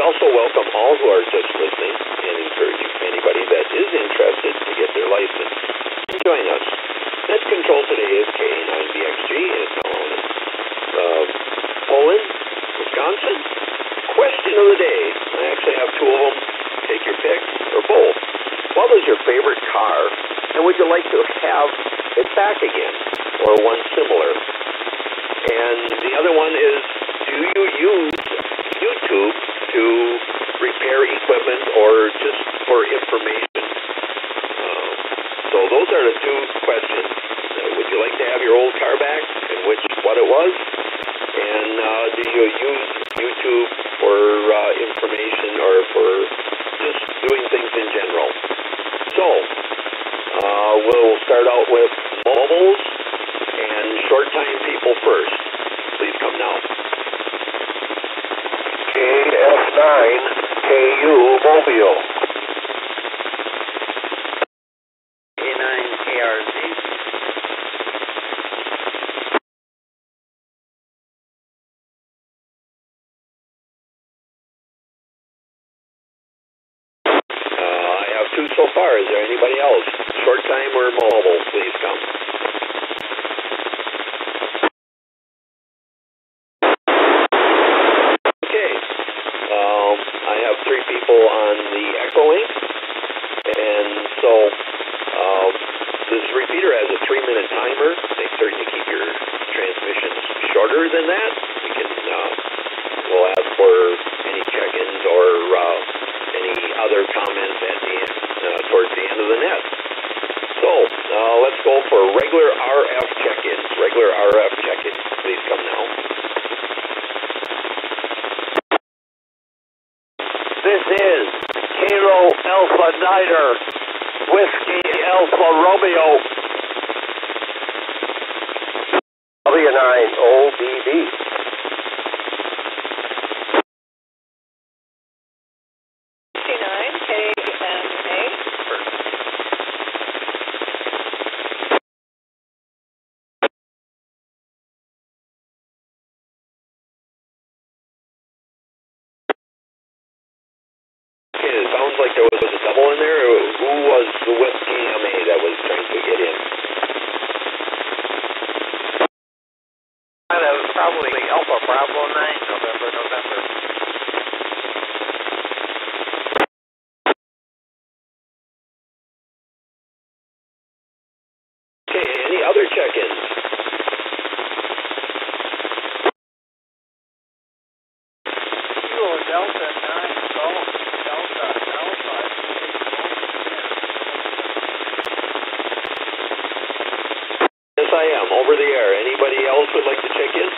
also welcome all who are just listening and encouraging anybody that is interested to get their license and join us. Net control today is K9BXG in Poland, Wisconsin. Question of the day. I actually have two of them. Take your pick, or both. What was your favorite car, and would you like to have it back again, or one similar? And the other one is, do you use YouTube to repair equipment or just for information? So those are the two questions. Would you like to have your old car back, and what it was? And do you use YouTube for information or for just doing things in general? So we'll start out with mobiles and short-time people first. Please come now. KF9 KU Mobile. K9 KRZ. Two so far. Is there anybody else? Short time or mobile? Please come. Okay. I have three people on the Echo link, and so this repeater has a 3-minute timer. Make certain you keep your transmissions shorter than that. We can we'll ask for any check-ins or any other comments at the end, towards the end of the net. So let's go for regular RF check-ins. Regular RF check-ins. Please come now. This is Kilo Alpha Niner, Whiskey Alpha Romeo, W9 OBB. It sounds like there was a double in there. Who was the Whiskey MA that was trying to get in? That was probably Alpha Bravo 9, November. Okay, any other check-ins? Kilo Delta 9 Golf Delta Alpha. Yes, I am. Over the air. Anybody else would like to check in?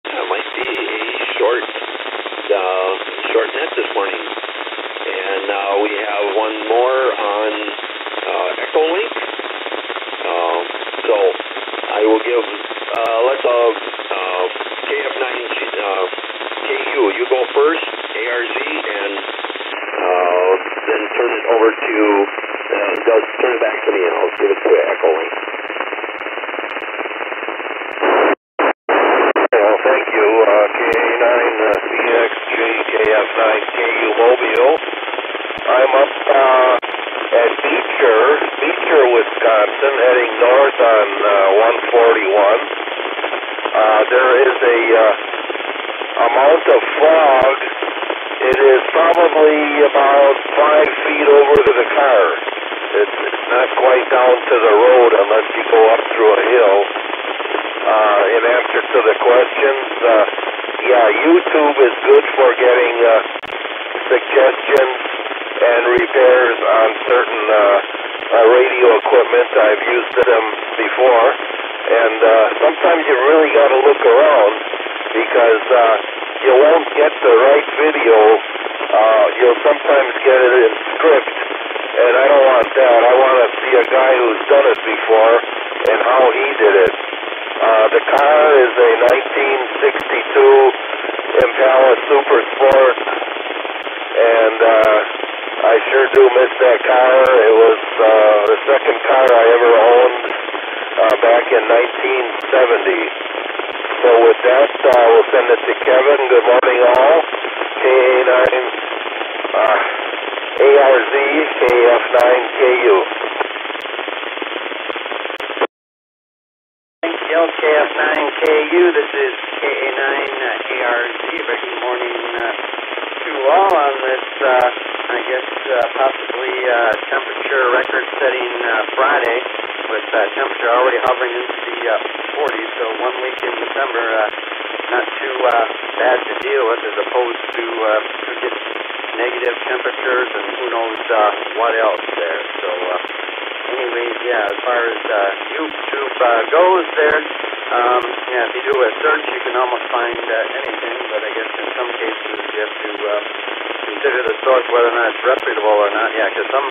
That might be a short net this morning. And we have one more on Echo Link. So I will give, let's KF9 KU. You go first, ARZ, and then turn it over to, turn it back to me, and I'll give it to Echo Link. Well, thank you, K9CXJ KF9 KU Mobile. I'm up at Beecher, Wisconsin, heading north on 141. There is a amount of fog. It is probably about 5 feet over to the car. It's not quite down to the road unless you go up through a hill. In answer to the questions, YouTube is good for getting suggestions and repairs on certain radio equipment. I've used them before, and sometimes you really got to look around because you won't get the right video. You'll sometimes get it in script, and I don't want that. I want to see a guy who's done it before and how he did it. The car is a 1962 Impala Super Sport, and I sure do miss that car. It was the second car I ever owned back back in 1970. So with that, we'll send it to Kevin. Good morning, all. KA9 ARZ KF9KU. KF9KU, this is KA9 ARZ. Very good morning to all on this, I guess, possibly temperature record-setting Friday, with temperature already hovering into the 40s, so 1 week in December, not too bad to deal with, as opposed to get negative temperatures and who knows what else there. So anyways, yeah, as far as YouTube goes there, if you do a search, you can almost find anything, but I guess in some cases you have to consider the source, whether or not it's reputable or not. Yeah, because some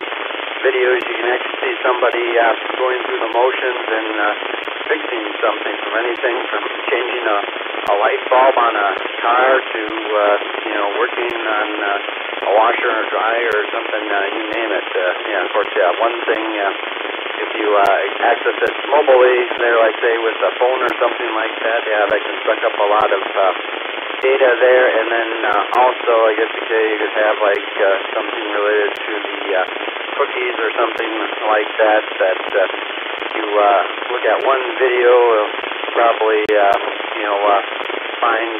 videos you can actually see somebody going through the motions and fixing something, from anything from changing a light bulb on a car to working on a washer or dryer or something, you name it. Of course, one thing, if you access it mobilely there, like say with a phone or something like that, that can suck up a lot of data there. And then also, I guess you could have like something related to the cookies or something like that, you look at one video, probably find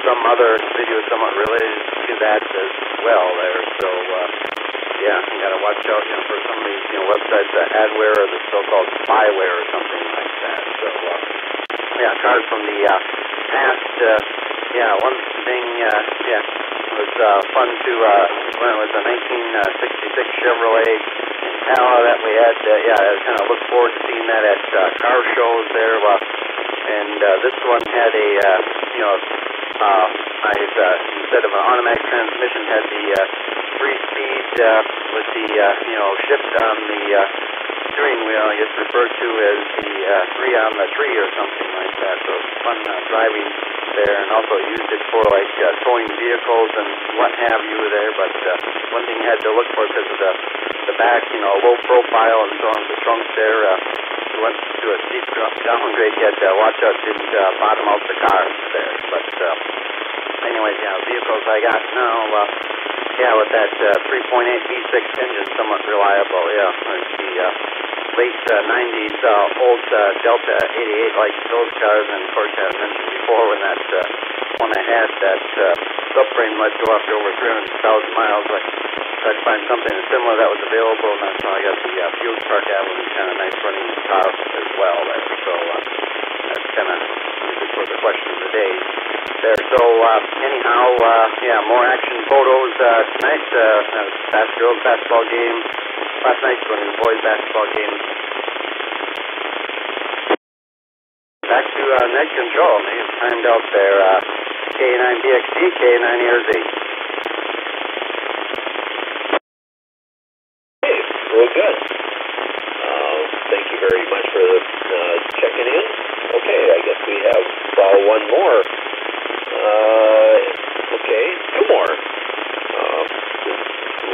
some other video somewhat related to that as well there. So you gotta watch out for some of these websites, adware or the so-called spyware or something like that. So cars from the past. One thing it was fun to when it was a 1966 Chevrolet Impala that we had. I kind of look forward to seeing that at car shows there. And this one had a instead of an automatic transmission, had the 3-speed with the shift on the steering wheel. I guess referred to as the 3 on the tree or something like that. So it's fun driving there, and also used it for like towing vehicles and what have you there. But one thing you had to look for, because of the back, low profile and so on, the trunk there. Went to a steep downgrade. You had to watch out, didn't bottom out the cars there. But anyways, vehicles I got now, with that 3.8 V6 engine, somewhat reliable. It's the late 90s old Delta 88, like those cars. And of course, I mentioned before, when that one I had, that subframe let go after over 300,000 miles. I tried to find something similar that was available, and that's how I got the Field Park Avenue, kind of nice running car as well there. So that's kind of for the question of the day there. So anyhow, more action photos tonight. Girls basketball game last night, going to the boys basketball game. Back to net control. They've timed out their K9BXD, K9ARZ. Real good. Thank you very much for checking in. Okay, I guess we have one more. Two more. Just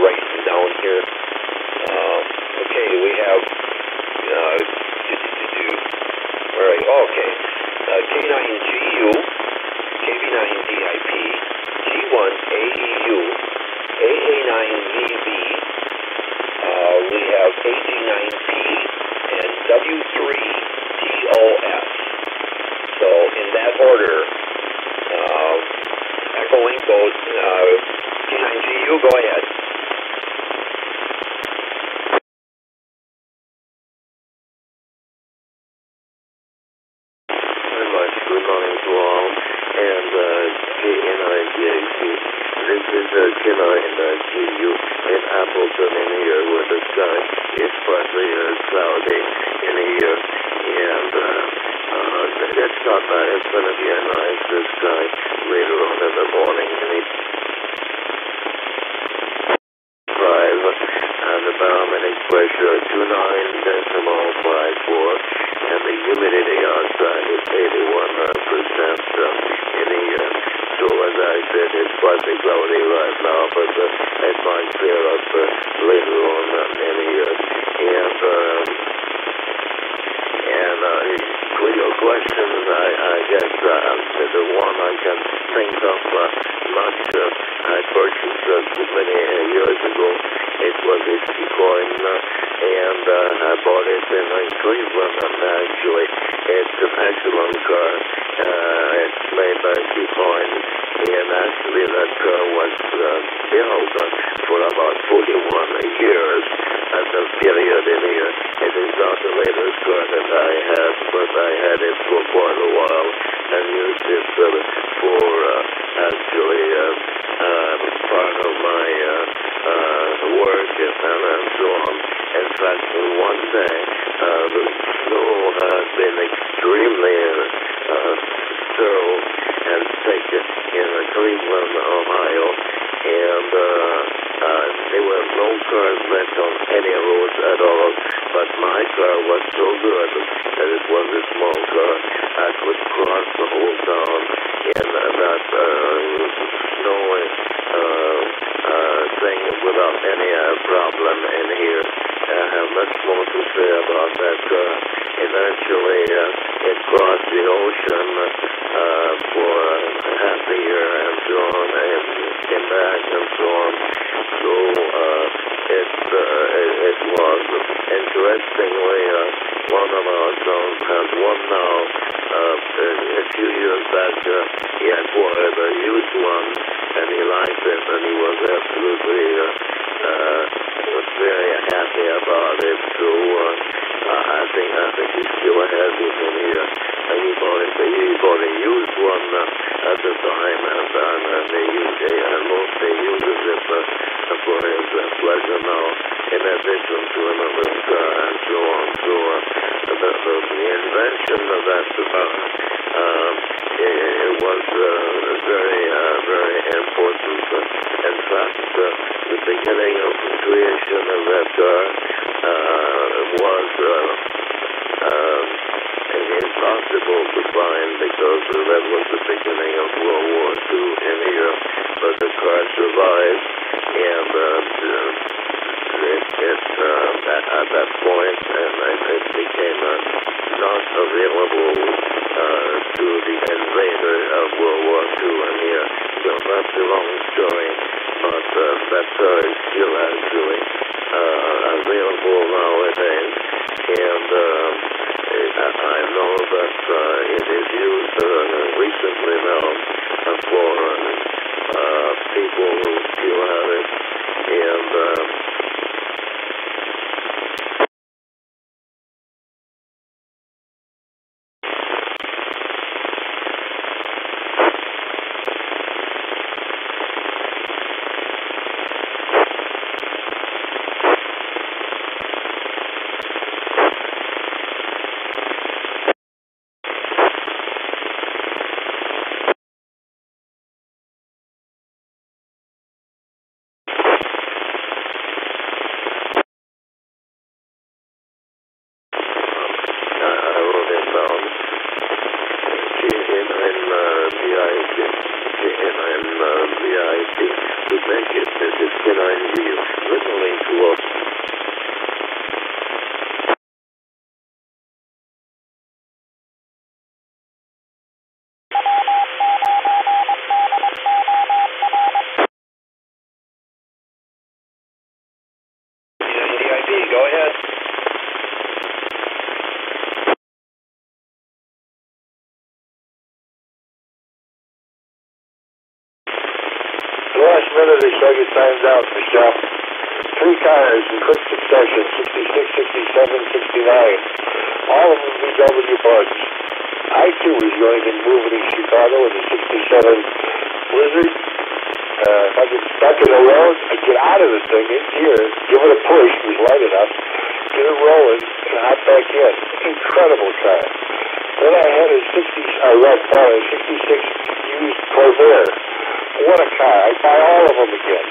writing down here. We have where are you? K9GU, KB9DIP, G1AEU, AA9VV. We have AG9P and W3TOS. So in that order, echoing goes K9GU, go ahead. Very much. Good morning to all. And K9DXD. This is K9GU in Appleton in here, where the sky is partly cloudy in here. And it's not bad. It's going to be a nice sky later on in the morning. And the barometric pressure 29.54, and the humidity outside is 81% in here. So as I said, it's partly cloudy right now, but it might clear up later on in here. And questions, I guess the one I can think of much, I purchased many years ago. It was a Seacoin, and I bought it in Cleveland, and actually it's an excellent car. It's made by Seacoin, and actually that car was built for about 41 years at the period in here. It is not the latest car that I had, but I had it for quite a while and used it for actually part of my work and so on. In fact, one day the snow has been extremely thorough and thick in Cleveland, Ohio, and there were no cars left on any roads at all, but my car was so good that it was a small car. I could cross the whole town in that snowy thing without any problem in here. I have much more to say about that car. Eventually, it crossed the ocean for half a year and so on, and came back and so on. So it was interestingly one of our sons has one now. A few years back, he acquired a used one, and he liked it, and he was absolutely very happy about it. So I think he still has it in here. And he bought a used one at the time, and they mostly uses it for his pleasure now, in addition to another car and so on. So the invention of that it was very, very important. In fact, the beginning of the creation of that car was impossible to find because that was the beginning of World War II in here. But the car survived, and at that point, and it became not available to the invader of World War II in here. So that's a long story, but that car is still actually available nowadays, and I know that it is used recently now for people who still have it, and Go ahead. The last minute or so, you timed out, Michelle. 3 cars in quick succession, 66, 67, 69. All of them VW bugs. I, too, was going to move in Chicago in the 67 Blizzard. If I get stuck in the road, I get out of the thing in gear, give it a push, it was light enough, get it rolling, and hop back in. Incredible car. Then I had a 66 used Corvair. What a car. I buy all of them again.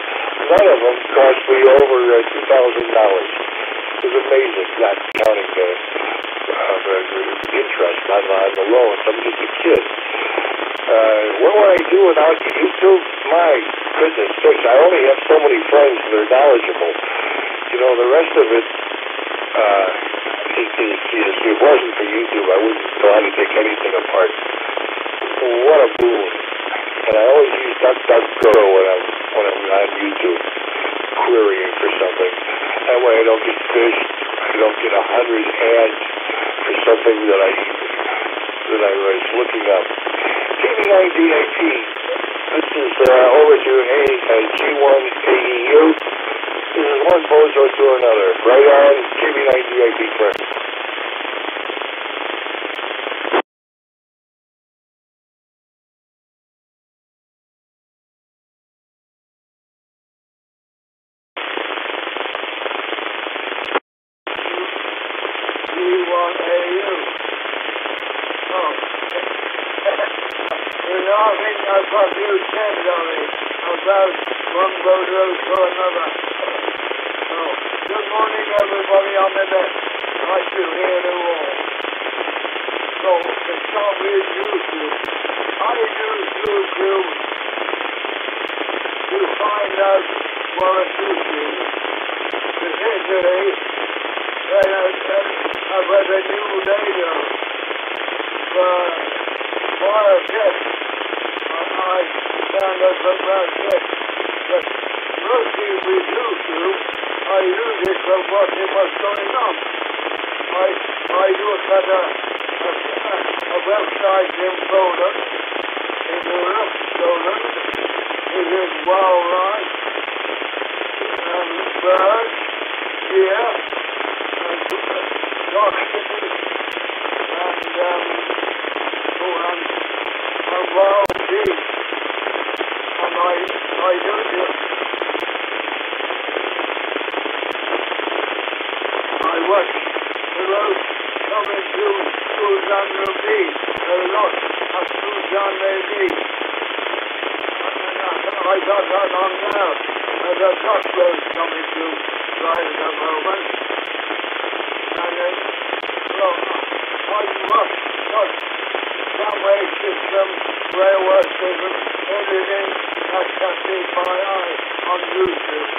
None of them cost me over $2,000. It was amazing, not counting the interest on the loans. I'm just a kid. What would I do without YouTube? My goodness sakes, I only have so many friends that are knowledgeable. You know, the rest of it, take things seriously. If it wasn't for YouTube, I wouldn't know how to take anything apart. What a boon. And I always use DuckDuckGo when I'm on YouTube querying for something. That way I don't get fished. I don't get 100 ads for something that I was looking up. TV9DIP. This is over to G1AEU. This is one bozo to another. Right on, TV9DIP first. G1AU. Oh. I think I've got you said on it about one bozo to another. Oh, good morning, everybody. I'm in there. Nice to hear you all. So, to start with YouTube, I use YouTube to find out what a shooting is. Particularly, I've read a new radio for a test. I found out about this, but mostly with YouTube, I use it for what's going on. I look at a website in Poland, in Europe, Poland. It is wildlife and birds, deer, and foxes, and wild sheep. And I use it. I watch the road coming to Sturgeon will be. A lot of Sturgeon may be. I got that on now. There's a truck road coming to right at the moment. And then, well, I watch tramway system, railway system, everything that catches my eye on YouTube.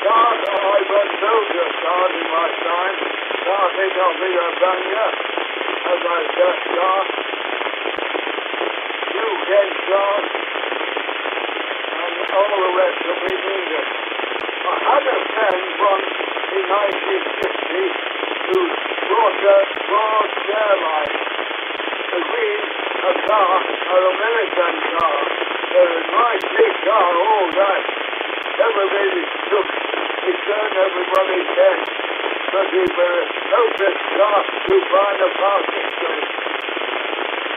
I went soldier starting my time, starting off in a banger, as I just start. You can start, and all the rest of me needed. I had a friend once in 1960 who brought airline. Agreed a car, an American car. There was a nice big car, all that. Everybody took, he turned everybody's head. But he was the closest car to find a parking place.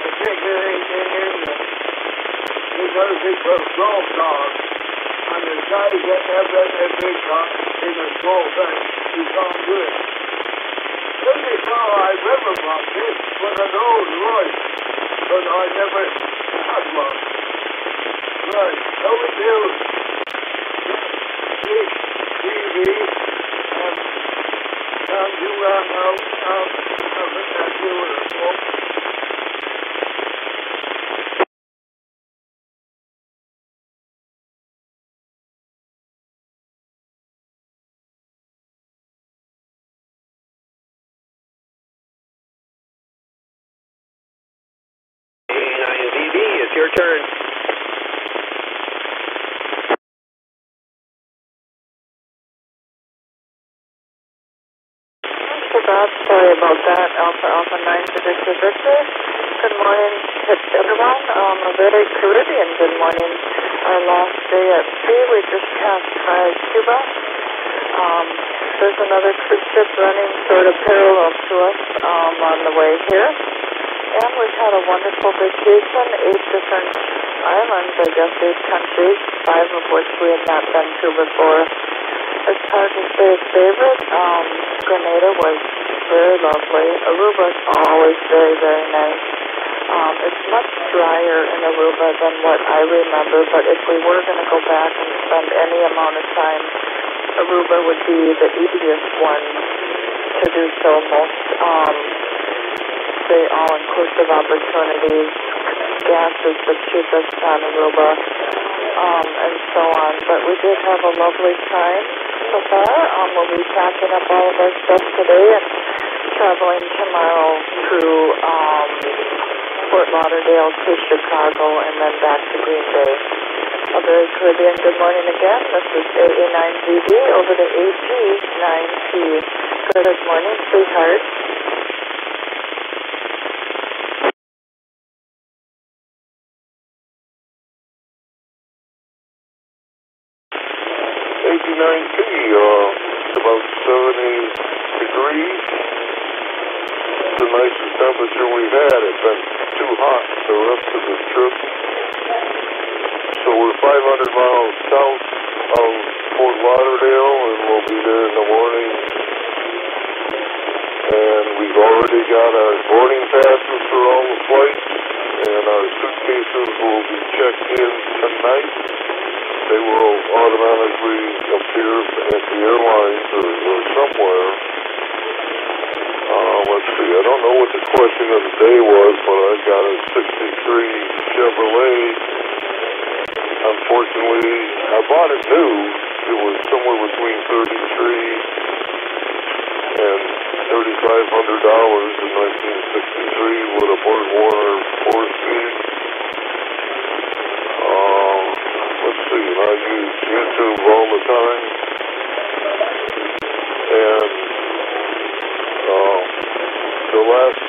Particularly in England. Because it was small cars. And the size that ever a big car in a small place, you can't do it. The only car I've ever wanted was an old Royce, but I never had one. Right, so we do big TV, and you run out of it and do it. It's your turn. Mr. Bob, sorry about that. Alpha 9 to Victor Victor. Good morning to everyone. A very Caribbean good morning. Our last day at sea, we just passed by Cuba. There's another cruise ship running sort of parallel to us on the way here. And we've had a wonderful vacation, 8 different islands, I guess 8 countries, 5 of which we have not been to before. It's hard to say a favorite. Grenada was very lovely. Aruba's always very, very nice. It's much drier in Aruba than what I remember, but if we were going to go back and spend any amount of time, Aruba would be the easiest one to do so. Most the all-inclusive opportunities. Gas is the cheapest on Aruba. and so on. But we did have a lovely time so far. We'll be packing up all of our stuff today and traveling tomorrow through Fort Lauderdale to Chicago and then back to Green Bay. A very Caribbean good morning again. This is AA9GD over to AG9C. Good morning, sweetheart. AG9C, it's about 70 degrees. It's the nicest temperature we've had. It's been too hot the rest of the trip. So we're 500 miles south of Fort Lauderdale, and we'll be there in the morning. And we've already got our boarding passes for all the flights, and our suitcases will be checked in tonight. They will automatically appear at the airlines or somewhere. Let's see, I don't know what the question of the day was, but I got a 63 Chevrolet. Unfortunately, I bought it new. It was somewhere between $33,000 and $3,500 in 1963 with a Burt Warner 4-speed. Let's see, I use YouTube all the time. And the last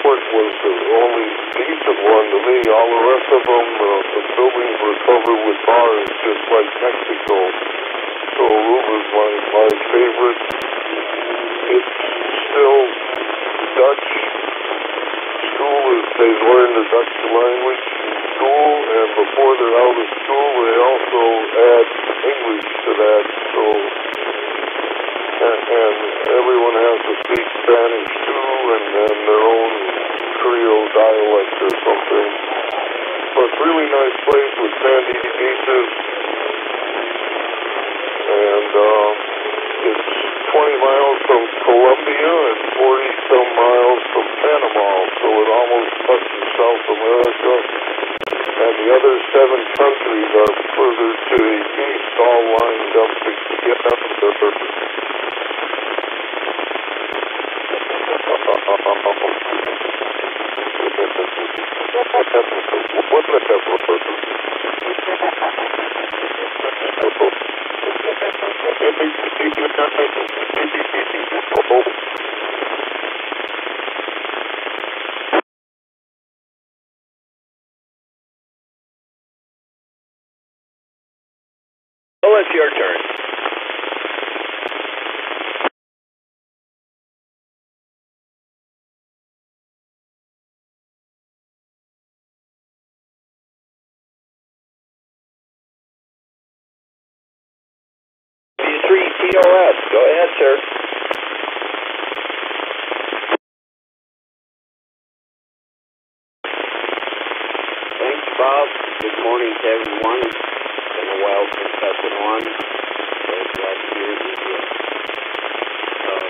foot was the only decent one to me. All the rest of them, the buildings were covered with bars, just like Mexico. So Aruba's my favorite. It's still Dutch. School is, they've learned the Dutch language in school, and before they're out of school, they also add English to that. So, and everyone has to speak Spanish too, and their own Creole dialect or something. But really nice place with sandy beaches, and it's 20 miles from Colombia and 40-some miles from Panama, so it almost touches South America. And the other 7 countries are further to the east, all lined up together. Well, it's your turn. TOS. Go ahead, sir. Thanks, Bob. Good morning to everyone. It's been a while since I've been on. So glad to hear the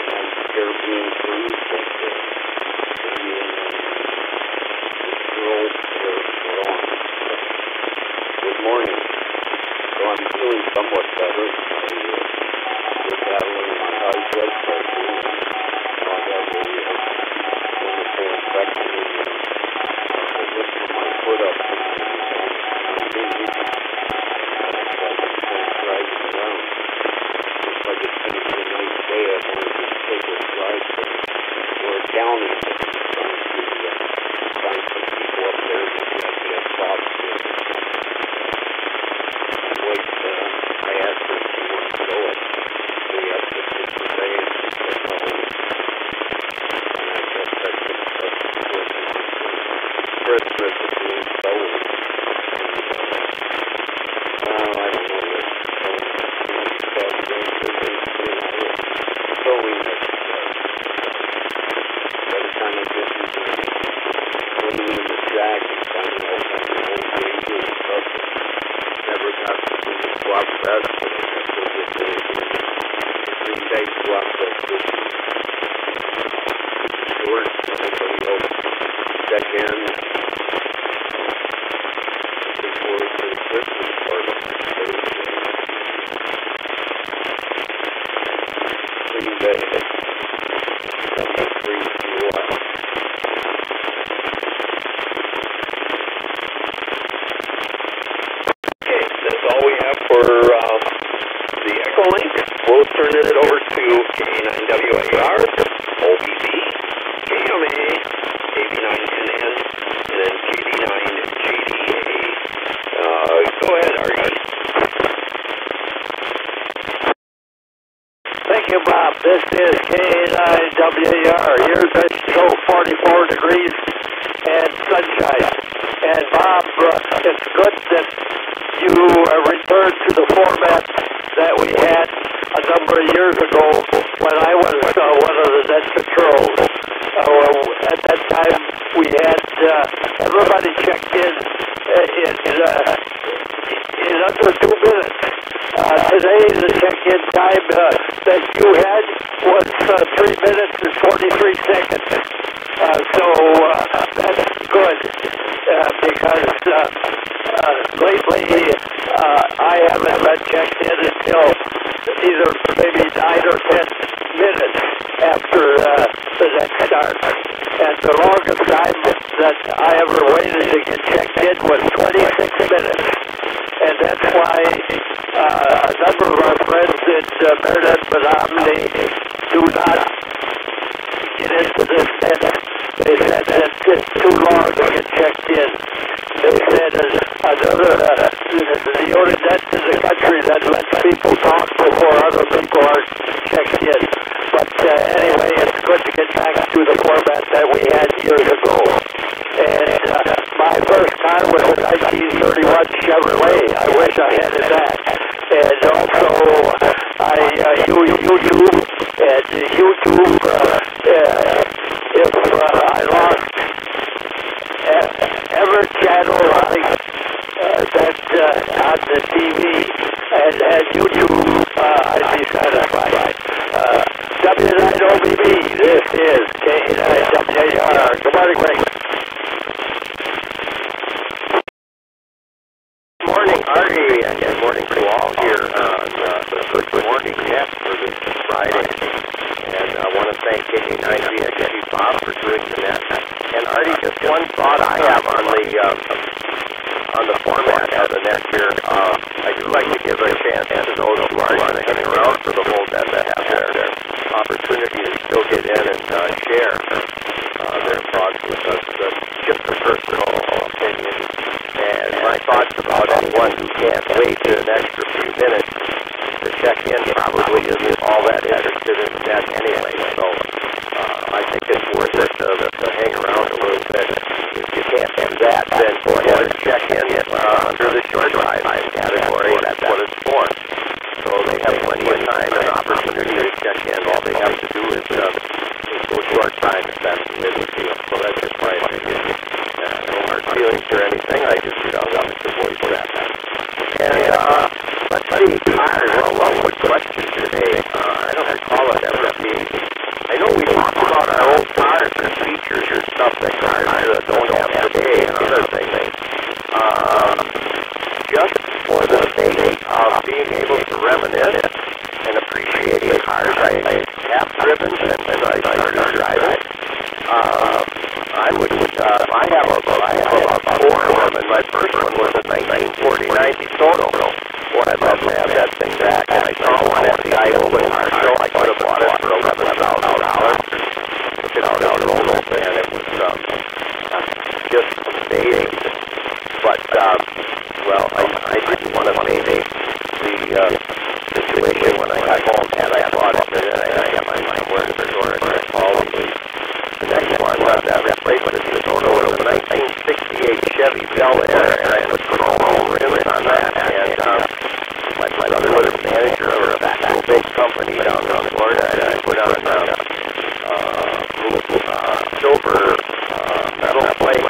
nice Caribbean cruise that me and this girl were on. Good morning. So I'm feeling somewhat better. We're battling my high blood pressure, and I have a wonderful infection in the lift of my foot up to my knee. So I just can't drive it around. Looks like it's going to be a nice day. I want to just take a drive to Ward County, trying to find some people up there that I could have talked to. Wait, I asked her if she wanted to go. We have to take the day, and she said no. And I guess that's just Christmas is being stolen. And, I don't know what's going going that by the time I get these women in the shack and finding all kinds of old danger and stuff that never got to be swap fest, but I guess we'll get there again. The Green Bay swap fest this week. George, everybody else check in. Looking forward to the Christmas party. OBB, KMA, AB910N, and then KD9GDA. Go ahead, Argus. Thank you, Bob. This is K9WAR. Here's a show 44 degrees and sunshine. And Bob, it's good that you returned to the format that we had a number of years ago when I was one of the net patrols. At that time, we had everybody checked in under 2 minutes. Today, the check-in time that you had was 3 minutes and 43 seconds. So that's good because lately I haven't been checked in until either maybe 9 or 10 minutes after the next start. And the longest time that I ever waited to get checked in was 26 minutes. And that's why a number of our friends at Meredith and Omni do not get into this. They said that it's too long to get checked in. They said the only net in the country that lets people talk before other people are checked in. But anyway, it's good to get back to the format that we had years ago. And my first car was a 1931 Chevrolet. I wish I had it back. And also, I use YouTube. And YouTube, if I lost every channel that on the TV and YouTube, I'd be satisfied. W9OBB, this is K9WAR. Good morning, Greg. Good morning, Artie, and good morning to all here on the Good Morning Chat for this Friday. And I want to thank K9 and Bob for doing the net. And Artie, just one thought I have on the format of the net here. I do like to give a chance to those who are going to hang around for the whole net that have their opportunity to still get in and share their thoughts with us, just a personal opinion. And my thoughts about anyone who can't wait an extra few minutes to check in probably isn't all that interested in that anyway. So I think it's worth it to hang around a little bit. If you can't do that, then go ahead and check in under the short drive category. That's what it's for. So they have plenty of time and opportunity to check in. All they have to do is go short time if that's the way they feel. So that's just my opinion. No hard feelings or anything. I just wanted to voice that. And let's see. Well, what question today? I don't recall it ever being. I know we talked about our old cars and features or stuff that cars don't have today and other things. Just for the sake of being able to reminisce and appreciate the cars I have driven since I started driving. I have about 4 of them, and my first one was a 1949 DIPOLE. Boy, I'd love to have that thing back. And I saw one at the Iowa car show. I could have bought it for $11,000. Took it out of the roll, and it was just amazing. But, well, I didn't want to make the situation when I got home, and I bought it, and I had my mind where the door, and I called the next one, that plate was in the door, it was a 1968 Chevy Bel Air, and I put some all rims on that, and my brother was a manager of a big company down in Florida, and I put on silver metal plate,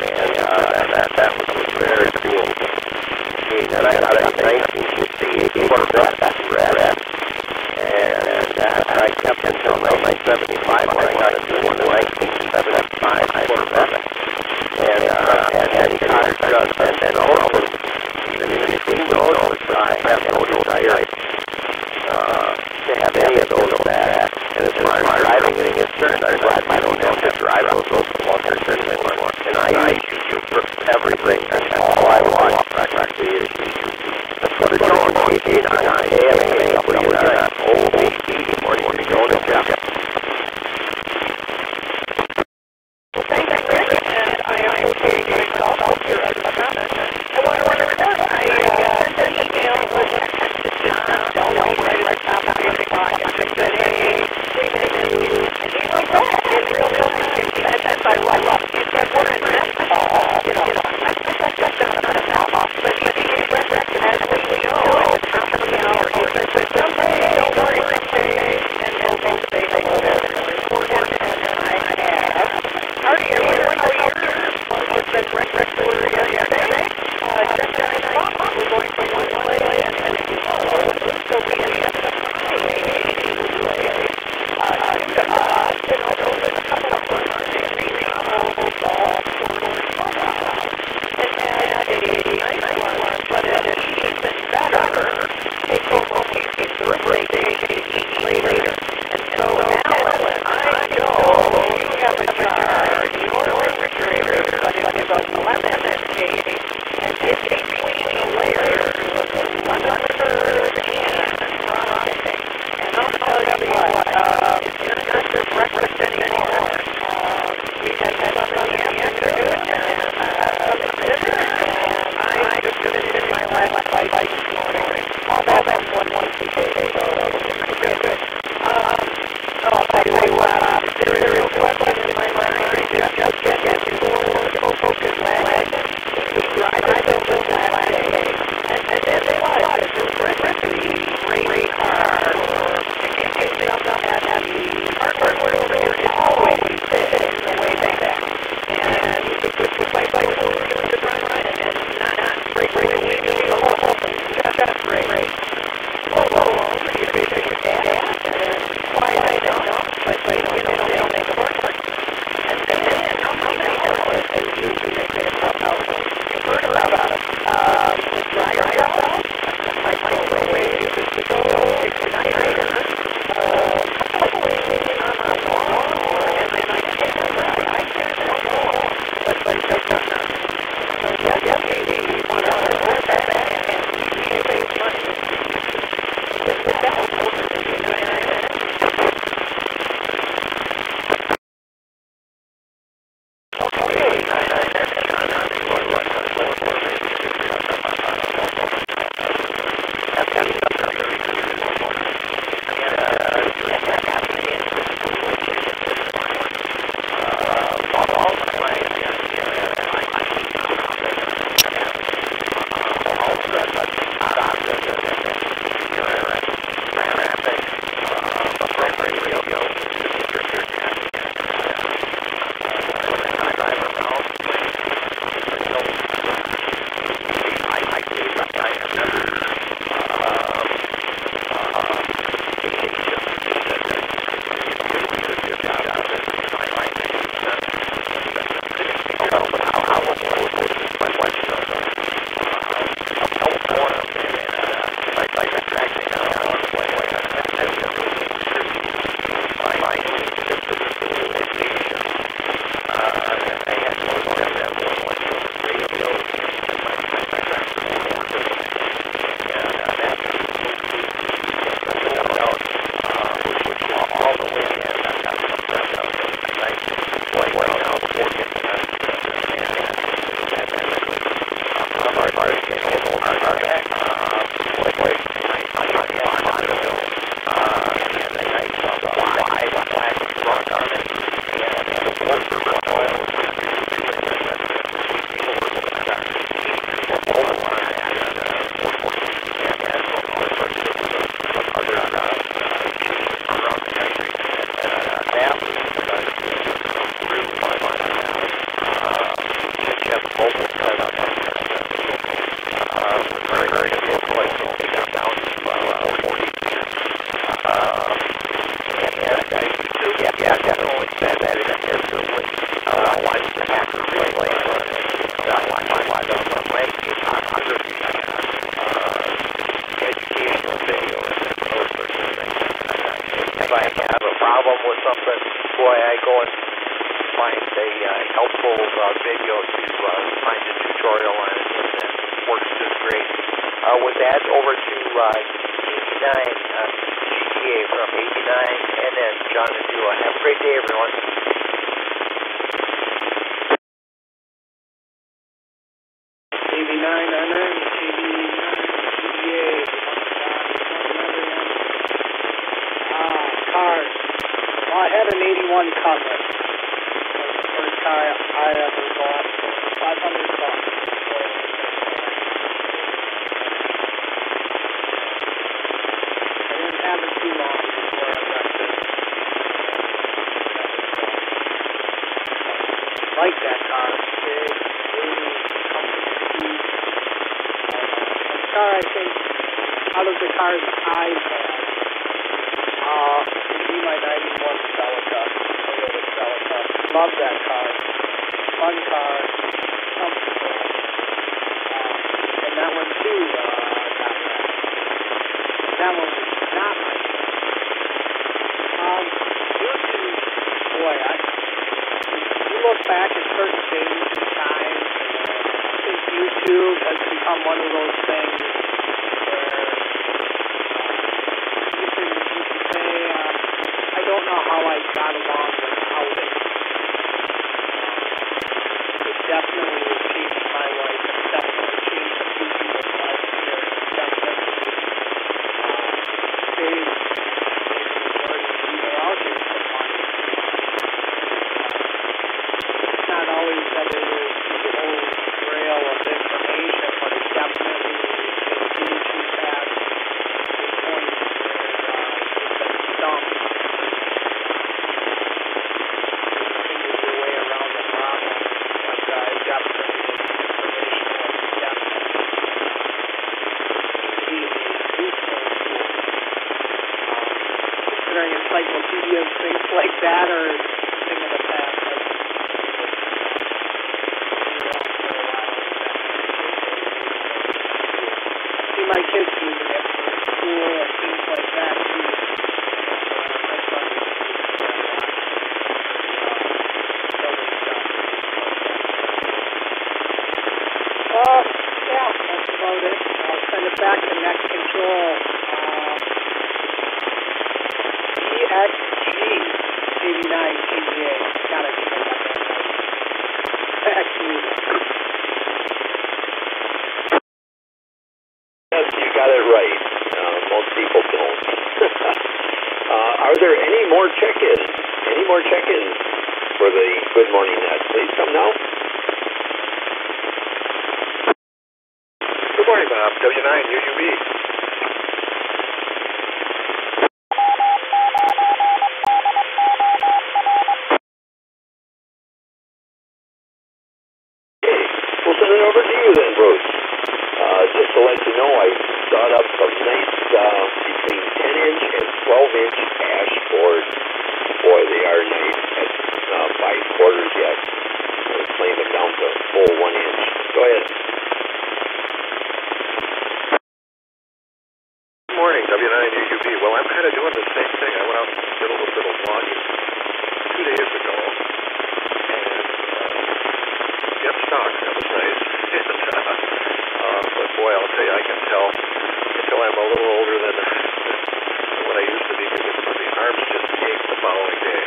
and that was very cool. And I got a 1968 Corvette, red, and I kept it until 1975 when I got a new one, the 1975 Corvette. And cars done, and then also, even in between those, I have no desire to have any of those back. And as far as driving is concerned, I'm glad I don't have to drive those longer anymore. And I use you for everything. That's all I want, practically, is YouTube. That's what it's on. K9, AMA, OBB, morning. Will he use things like that, or is it a thing of the past? See my kids using it for school and things like that too. Yeah, that's about it. I'll send it back to Next Control. EXG 89GA. Got it. Back to you. Yes, you got it right. Most people don't. Are there any more check-ins? Any more check-ins for the Good Morning Net? Please come now. Good morning, Bob. W9UUB. We'll send it over to you then, Bruce. Just to let you know, I brought up some nice between 10-inch and 12-inch ash boards. Boy, they are nice at 5 quarters yet. We're playing them down to full 1 inch. Go ahead. Good morning, W9UUB. Well, I'm kind of doing the same thing. I went out and did a little bit of logging 2 days ago. Yep, stock. That was nice. But boy, I'll tell you, I can tell until I'm a little older than what I used to be, because the arms just ache the following day.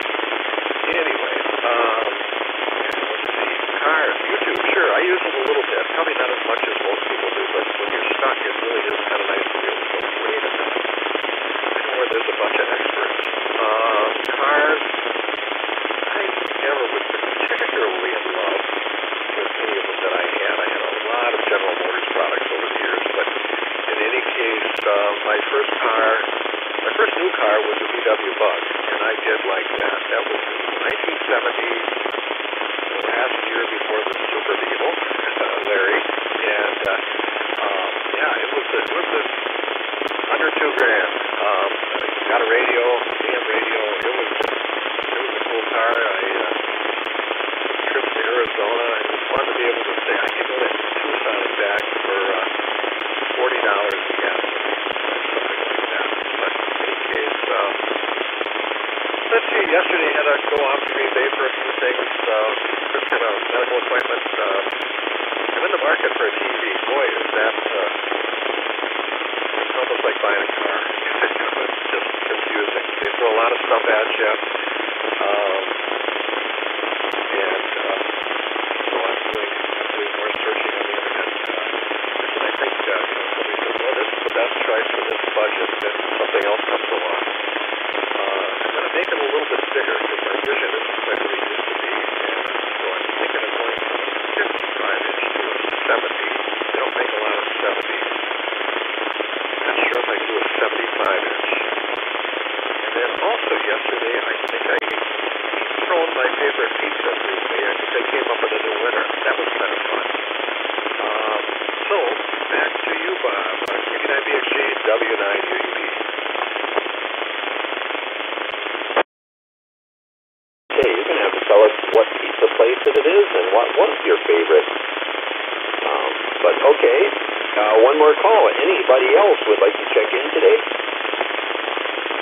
Anyway, let's see. Cars, YouTube, sure, I use them a little bit. Probably not as much as most people do, but when you're stuck, it really is kind of nice to be able to go, wait a minute. I know where there's a bunch of experts. Cars, I never was particularly in love with any of them that I had. I had a lot of General Motors products over the years, but in any case, my first new car was a VW Bug, and I did like that. That was in 1970, the last year before the Super Beetle, Larry, and yeah, it was under $2,000. Got a radio, AM radio. It was a cool car. Trips to Arizona. I just wanted to be able to say I could go to Tucson and back for $40 a gallon, something like that. But in any case, let's see. Yesterday I had to go off to Green Bay for a few things. Just had a medical appointment. I'm in the market for a TV. Boy, is that it's almost like buying a car. It's just confusing. They throw a lot of stuff at you. So I'm doing more searching on the internet. And I think somebody said, well, this is the best choice for this budget, then something else comes along. I'm going to make it a little bit bigger because my vision isn't quite what it used to be. And so I'm thinking of going from a 55-inch to a 70. They don't make a lot of 70s. Not sure if I can do a 75-inch. And then also yesterday, I think I thrown my favorite pizza recently. I think I came up with a new winner. That was kind of fun. So, back to you, Bob. Q9BXG, W9UUB. Okay, you're going to have to tell us what pizza place it is and what was your favorite. But okay, one more call. Anybody else would like to check in today?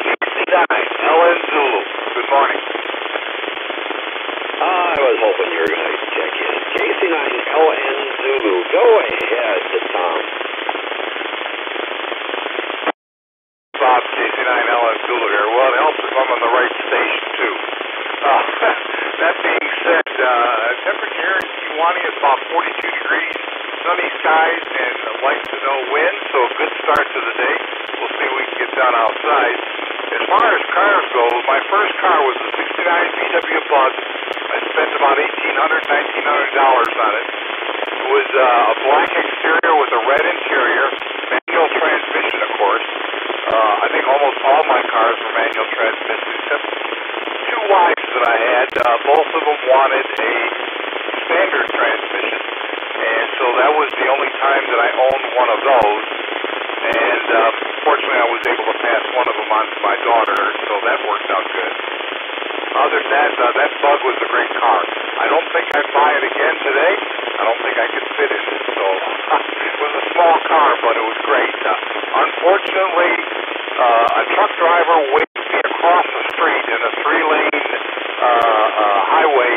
69, LN Zulu. Good morning. I was hoping you were going to check in. KC9LN Zulu. Go ahead, Tom. Bob, KC9LN Zulu here. Well, it helps if I'm on the right station, too. That being said, temperature here in Kewanee is about 42 degrees, sunny skies, and light to no wind, so a good start to the day. We'll see if we can get done outside. As far as cars go, my first car was a 69 VW Bug. I spent about $1,800, $1,900 on it. It was a black exterior with a red interior, manual transmission, of course. I think almost all my cars were manual transmission, except two wives that I had. Both of them wanted a standard transmission, and so that was the only time that I owned one of those. And fortunately, I was able to pass one of them on to my daughter, so that worked out good. Other than that, that Bug was a great car. I don't think I'd buy it again today. I don't think I could fit in it, so it was a small car, but it was great. Unfortunately, a truck driver waved me across the street in a 3-lane highway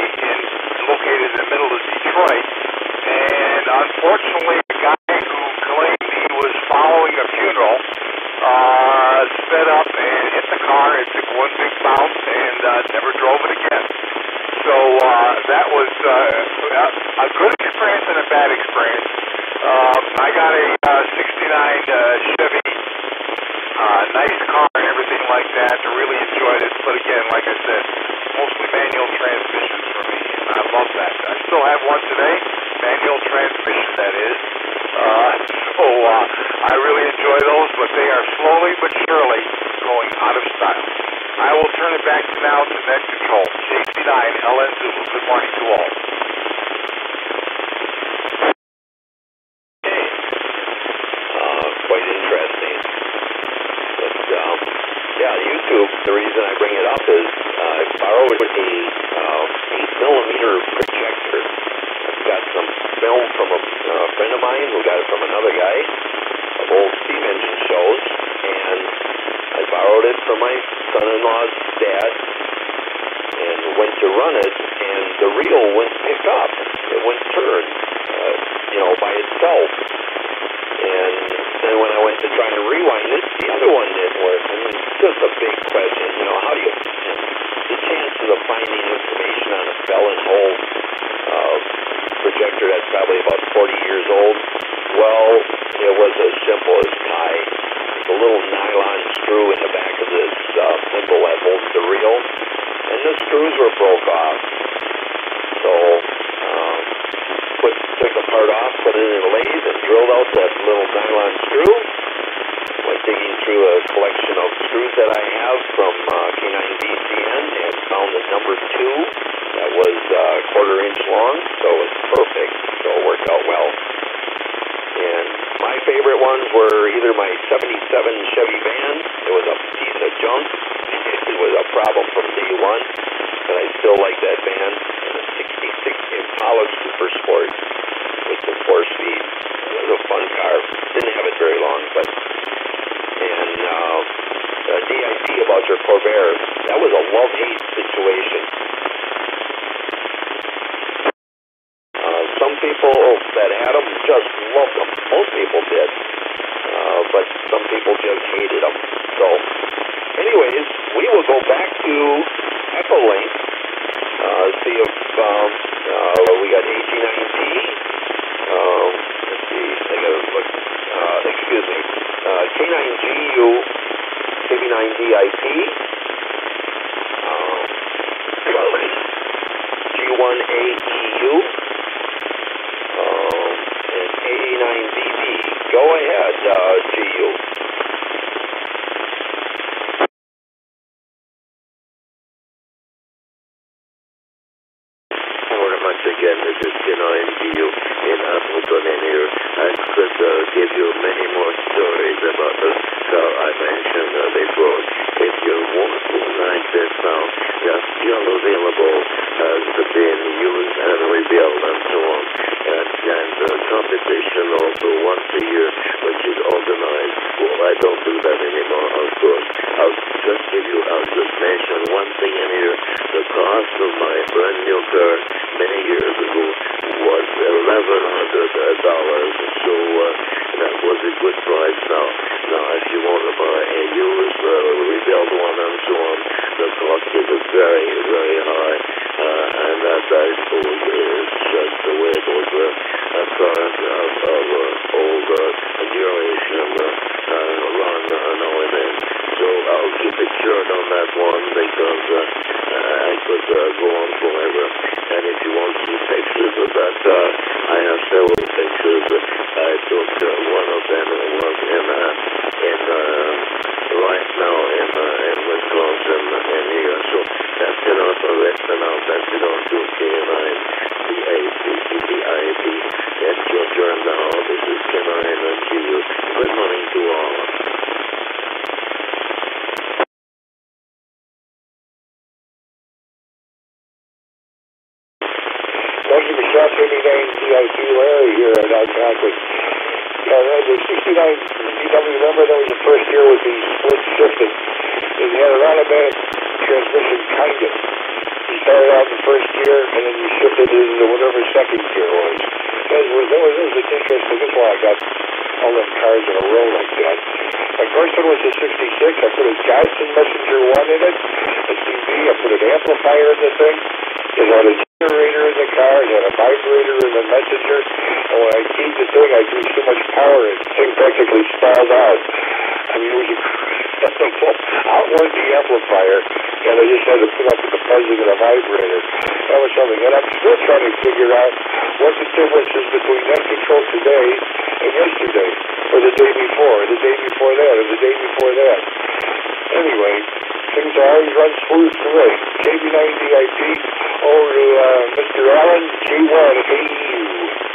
located in the middle of Detroit, and unfortunately, the guy who claimed he was following a funeral sped up and hit the car. It took one big bounce and never drove it again. So that was a good experience and a bad experience. I got a 69 Chevy, nice car and everything like that. I really enjoyed it. But again, like I said, mostly manual transmissions for me, and I love that. I still have one today, manual transmission, that is. So I really enjoy those, but they are slowly but surely going out of style. I will turn it back now to Net Control. JC9 LN Zulu. Good morning to all. Okay. Quite interesting. But, YouTube, the reason I bring it up is I borrowed a 8mm projector. Got some film from a friend of mine who got it from another guy of old steam engine shows, and I borrowed it from my son-in-law's dad and went to run it, and the reel wouldn't pick up. It wouldn't turn, by itself. And then when I went to try and rewind it, the other one didn't work. I mean, it's just a big question. How do you... The chances of finding information on a bell and hold projector that's probably about 40 years old, well, it was as simple as tie. There's a little nylon screw in the back of this thimble that holds the reel, and the screws were broke off. So, took the part off, put it in a lathe, and drilled out that little nylon screw. Went digging through a collection of screws that I have from K9 BCN and found the number 2 that was 1/4 inch long, so it was perfect, so it worked out well. And my favorite ones were either my 77 Chevy van. It was a piece of junk. It was a problem from day one, but I still like that van. And a 66 Impala Super Sport with the 4-speed. It was a fun car. Didn't have it very long, but... And DIP about your Corvair, that was a love-hate situation. Some people that had them just loved them. Most people did. But some people just hated them. So, anyways, we will go back to Echolink. See if we got AG9T. Let's see. I gotta look. Excuse me. K9GU, KB9DIP. G1AEU. And AA9DD. Go ahead, GU. Once again, this is K9GU in Appleton in here. I could give you many more stories about the car I mentioned before. If you want to like this sound, they're still available as being used and rebuilt and so on. And competition also once a year, which is organized. Well, I don't do that anymore, of course. I'll just mention one thing in here. The cost of my brand new car many years ago was $1,100. So that was a good price. Now, if you want to buy a used rebuild one and so on, the cost is very, very high. And that, I suppose, is just the way those cars of old duration run now and then. So I'll keep it short on that one because I could go on forever. And if you want to see pictures of that car, I have several pictures. I took one of them was in right now in Wisconsin and here. So that's it on for listen out. That's it on to K9 DIP. That's your turn now. This is K9 and GU. Good morning to all. R79 DIP Larry here at Concord. The 69 VW, remember that was the first year with the split shifting. It had an automatic transmission, kind of. You started out the first gear, and then you shifted it into whatever second gear was. That was interesting. That's why I got all them cars in a row like that. My first one was a 66. I put a Johnson Messenger 1 in it, a TV. I put an amplifier in the thing. It had a generator in the car. It had a vibrator in the Messenger. And when I keyed the thing, I drew so much power, the thing practically stalled out. I mean, it was incredible. Out went the amplifier, and I just had to put up with the buzzing of the vibrator. That was something. And I'm still trying to figure out what the difference is between that control today and yesterday, or the day before, or the day before that, or the day before that. Anyway, things always run smooth for me. KB9 DIP over to Mr. Allen, G1 AU.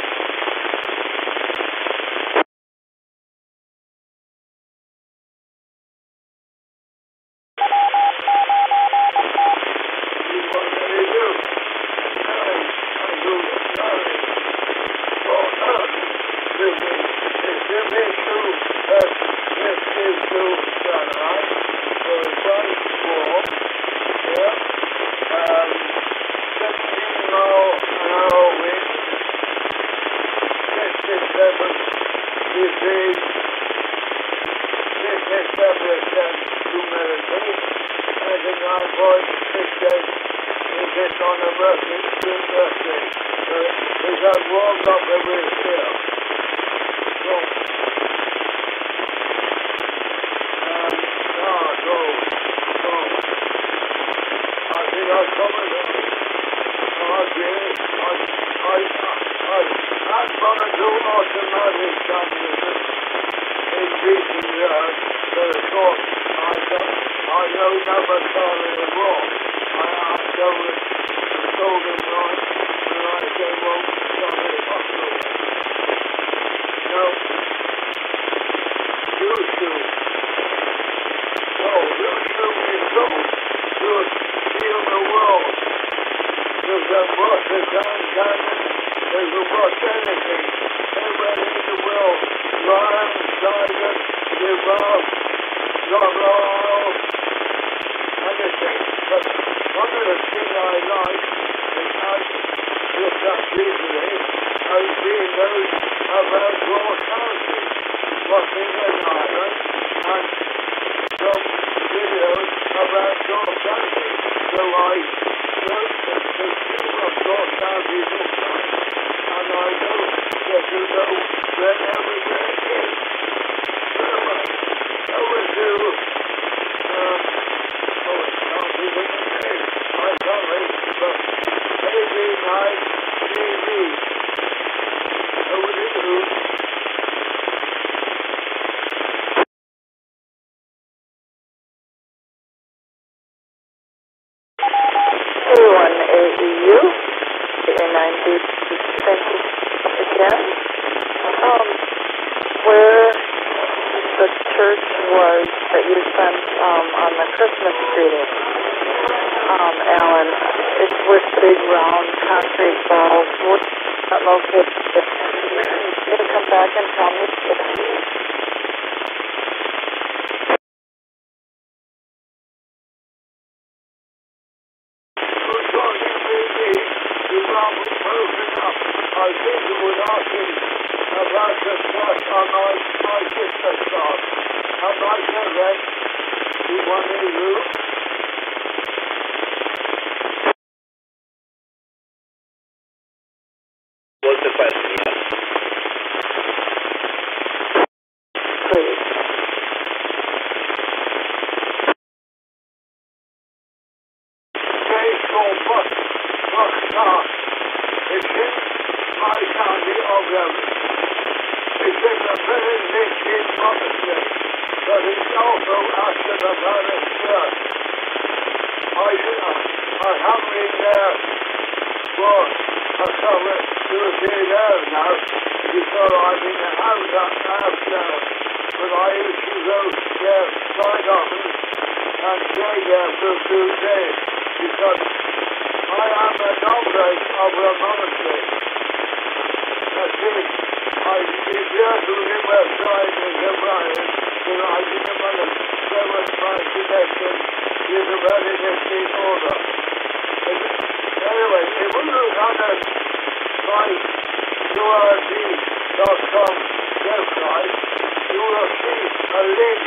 I am a novelist of the monastery. That is, I refer to the website in the Brian, the writing of the seven connection is a very distinct order. Anyway, if you look on the site, URD.com website, you will see a link,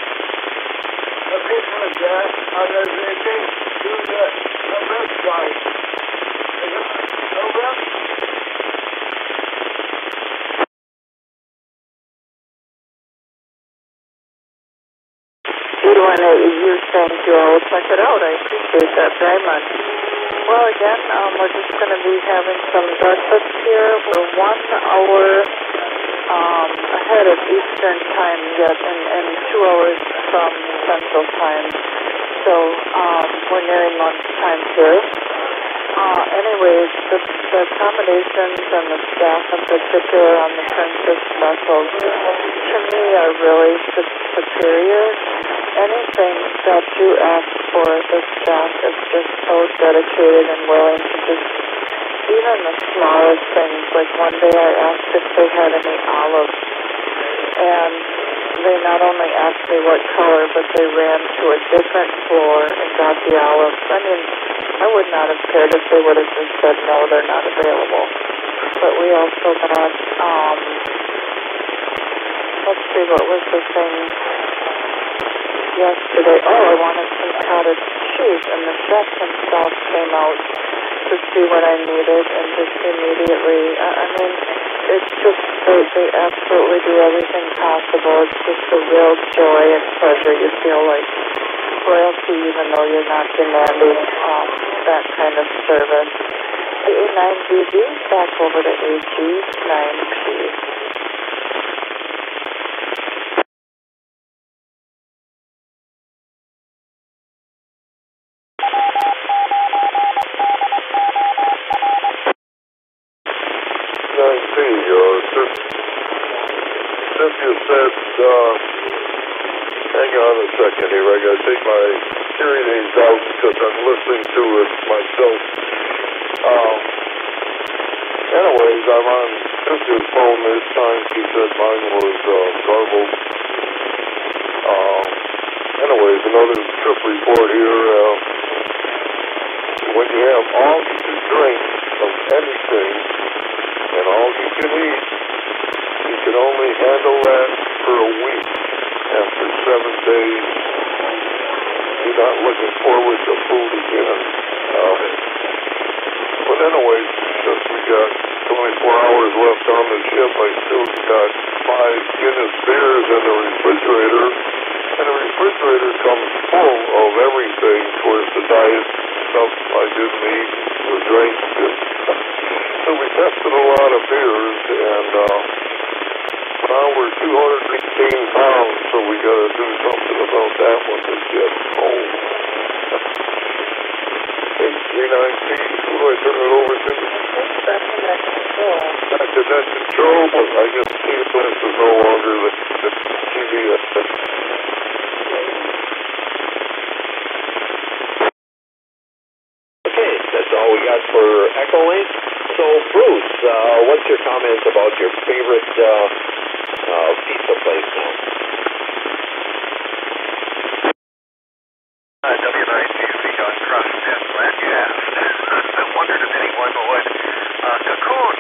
a picture there, and there's a link to the website. Over? You thank you. I will check it out. I appreciate that very much. Well, again, we're just going to be having some breakfast here. We're 1 hour ahead of Eastern time yet, and 2 hours from Central time. So we're nearing lunchtime here. Anyways, the accommodations and the staff in particular on the Princess vessels, to me, are really superior. Anything that you ask for, the staff is just so dedicated and willing to just, even the smallest things. Like one day I asked if they had any olives, and they not only asked me what color, but they ran to a different floor and got the olives. I mean, I would not have cared if they would have just said, no, they're not available. But we also got, let's see, what was the thing yesterday? Oh, I wanted some cottage cheese, and the chef himself came out to see what I needed, and just immediately, I mean, it's just, they absolutely do everything possible. It's just a real joy and pleasure. You feel like royalty, even though you're not demanding that kind of service. AA9BB, back over to AG9P. Cynthia said, hang on a second here, I gotta take my hearing aids out because I'm listening to it myself. Anyways, I'm on Cynthia's phone this time. She said mine was garbled. Anyways, another trip report here. When you have all you can drink of anything and all you can eat, you can only handle that for a week. After 7 days, you're not looking forward to food again. But anyways, since we got 24 hours left on the ship, I still got 5 Guinness beers in the refrigerator. And the refrigerator comes full of everything towards the diet stuff I didn't eat or drink. So we tested a lot of beers, and now we're 218 pounds, so we got to do something about that when we get home. G9P, who do I turn it over to? Back to that control. Back to that control, but I guess TFS is no longer the TVS. Okay, that's all we got for Echo Link. So, Bruce, what's your comments about your favorite pizza place now? W9TV on crust, and glad you asked. I wondered if anyone would. Cocoon,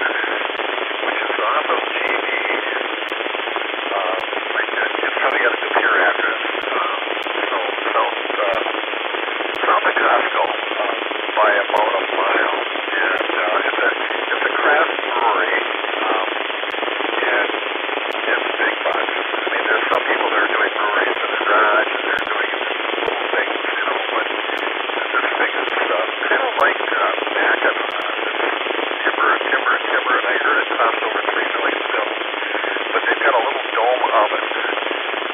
which is off of GB. It's probably got a computer address. South of Costco by about a mile. And it's a craft brewery. And it's big box. I mean, there's some people that are doing breweries in their garage, and they're doing little things, but this thing is kind of like Mackin. It's timber, and I heard it costs over $3 million still. But they've got a little dome oven,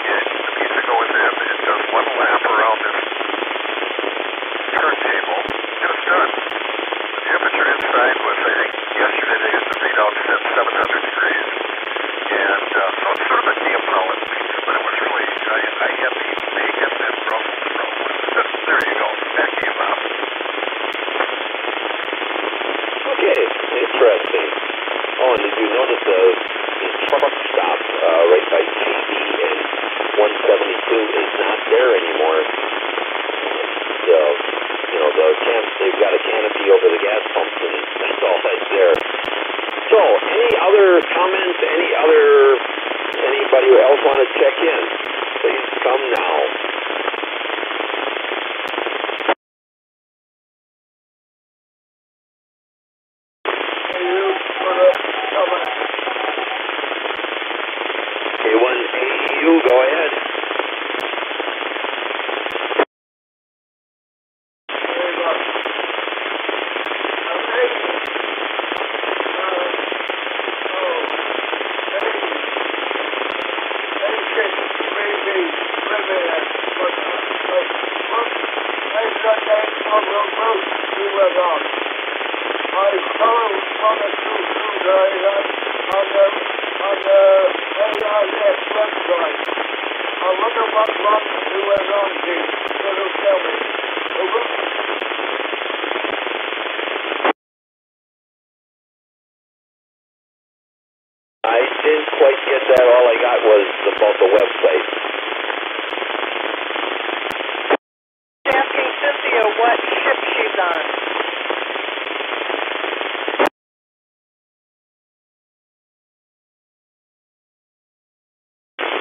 and the pizza goes in, it does one lap around this turntable, and it's done. The temperature inside was, I think, yesterday they had the readout set 700 degrees. And so it's sort of a Neapolitan pizza, but it was really, I had the bacon and Brussels sprouts. There you go. Back to you, Bob. interesting. Oh, and did you notice the truck stop right by JD and 172 is not there anymore? They've got a canopy over the gas pumps, and that's all that's there. So, any other comments? Anybody else want to check in? Please come now. A1AU, go ahead. I didn't quite get that. All I got was about the website. Asking Cynthia what ship she's on.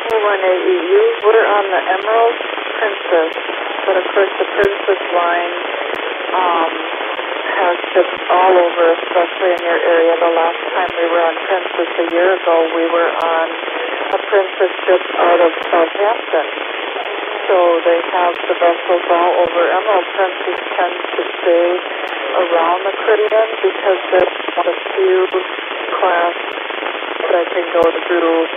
A1AEU, we're on the Emerald Princess, but of course the Princess line has ships all over, especially in your area. The last time we were on Princess a year ago, we were on a Princess ship out of Southampton. So they have the vessels all over. Emerald Princess tends to stay around the Caribbean because there's a few class that can go through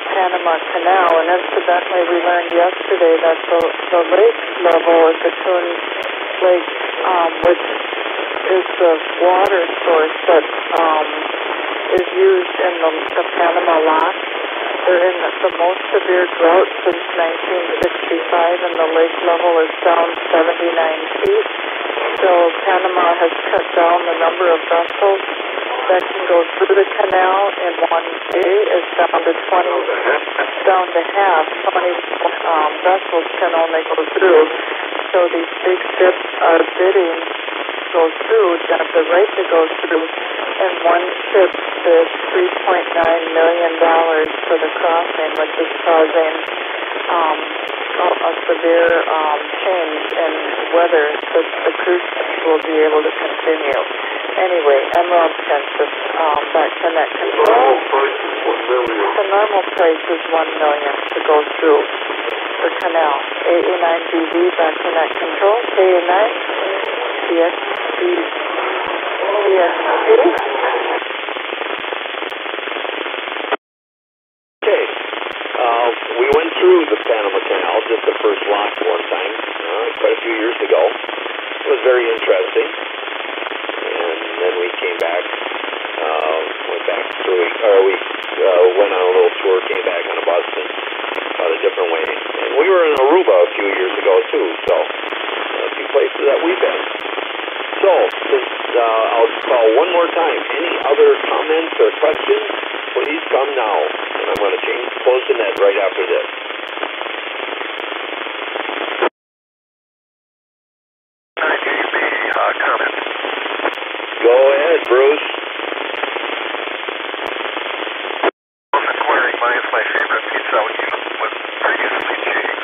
Panama Canal. And incidentally, we learned yesterday that the lake level at the Coon Lake, which is the water source that is used in the Panama Lock. They're in the most severe drought since 1965, and the lake level is down 79 feet. So Panama has cut down the number of vessels that can go through the canal in one day. Is down to half. 20 vessels can only go through. So these big ships are bidding to go through, have the right to go through, and one ship bid $3.9 million for the crossing, which is causing a severe change in whether the cruise ships will be able to continue. Anyway, Emerald Princess, back to net control. The normal price is $1 million to go through the canal. AA9BV, back to net control. KA9, DXB, Okay, we went through the Panama Canal, just the first lock one time, quite a few years ago. It was very interesting. And then we came back, went on a little tour, came back on a bus and out a different way. And we were in Aruba a few years ago too, so a few places that we've been. So, I'll call one more time. Any other comments or questions, please come now. And I'm going to close the net right after this. Comment. Go ahead, Bruce. I'm acquiring mine is my favorite pizza, which was previously Jake's,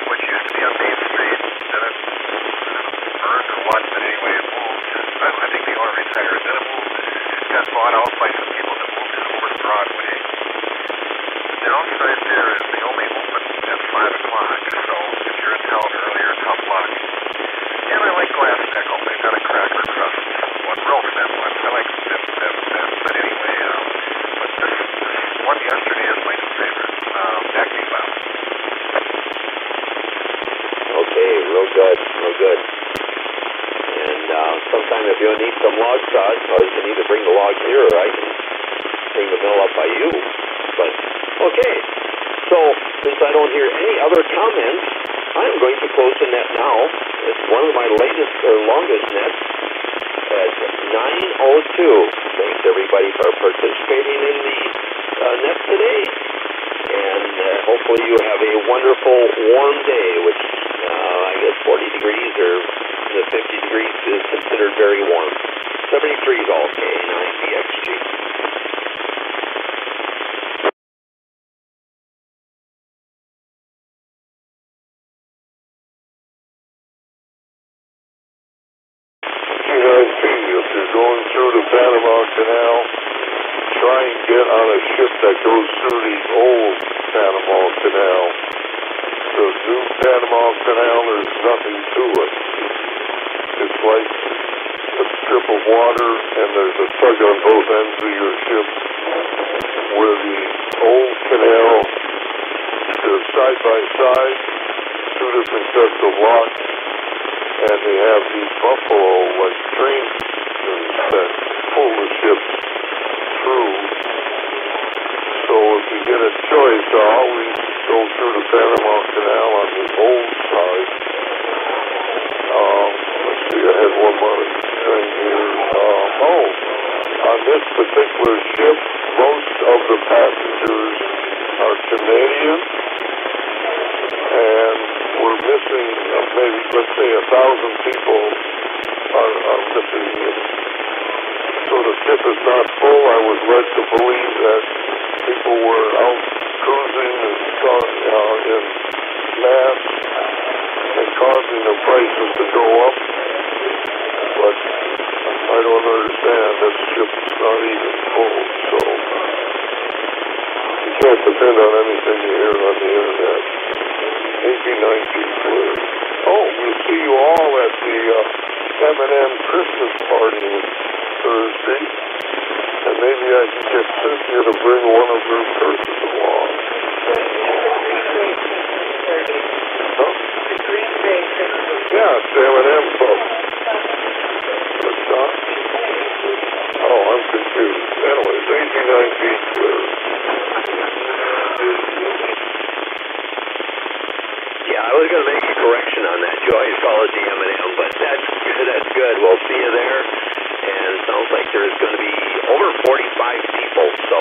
which used to be on Main Street, and it burned or what, but anyway, it moved. I think the owner retired, then it moved. It got bought out by some people that moved to North Broadway. The downside there is they only open at 5 o'clock, so if you're in town earlier, tough luck. And I like glass pickle. They've got a cracker crust one, real thin one. I like thin. But anyway, but this one yesterday is my new favorite. Back to you, Bob. Okay, real good. And sometime if you need some log saws, or you can either bring the logs here or I can bring the mill up by you. But, okay. So, since I don't hear any other comments, I'm going to close the net now. It's one of my latest or longest nets at 9:02. Thanks everybody for participating in the net today, and hopefully you have a wonderful warm day, which I guess 40 degrees or 50 degrees is considered very warm. 73 is all okay, 9DXG. If you're going through the Panama Canal, try and get on a ship that goes through the old Panama Canal. The new Panama Canal, there's nothing to it. It's like a strip of water, and there's a tug on both ends of your ship. Where the old canal, they're side by side, two different sets of locks, and they have these buffalo, like train that pull the ship through. So if you get a choice, I always go through the Panama Canal on the old side. Let's see, I had one more thing here. On this particular ship, most of the passengers are Canadian, and we're missing maybe, let's say, 1,000 people are missing. So the ship is not full. I was led to believe that people were out cruising and in mass and causing the prices to go up. But I don't understand. This ship's not even full, so you can't depend on anything you hear on the internet. 89 feet clear. Oh, we'll see you all at the M&M Christmas party Thursday, and maybe I can get Cynthia to bring one of her purses along. Huh? Yeah, it's the M&M Club. What's that? Oh, I'm confused. Anyways, 89 feet clear. Yeah, I was going to make a correction on that. You always call it the M&M, but that's good. We'll see you there. And it sounds like there's going to be over 45 people, so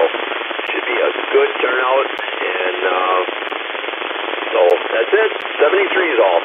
should be a good turnout. And so that's it. 73 is all.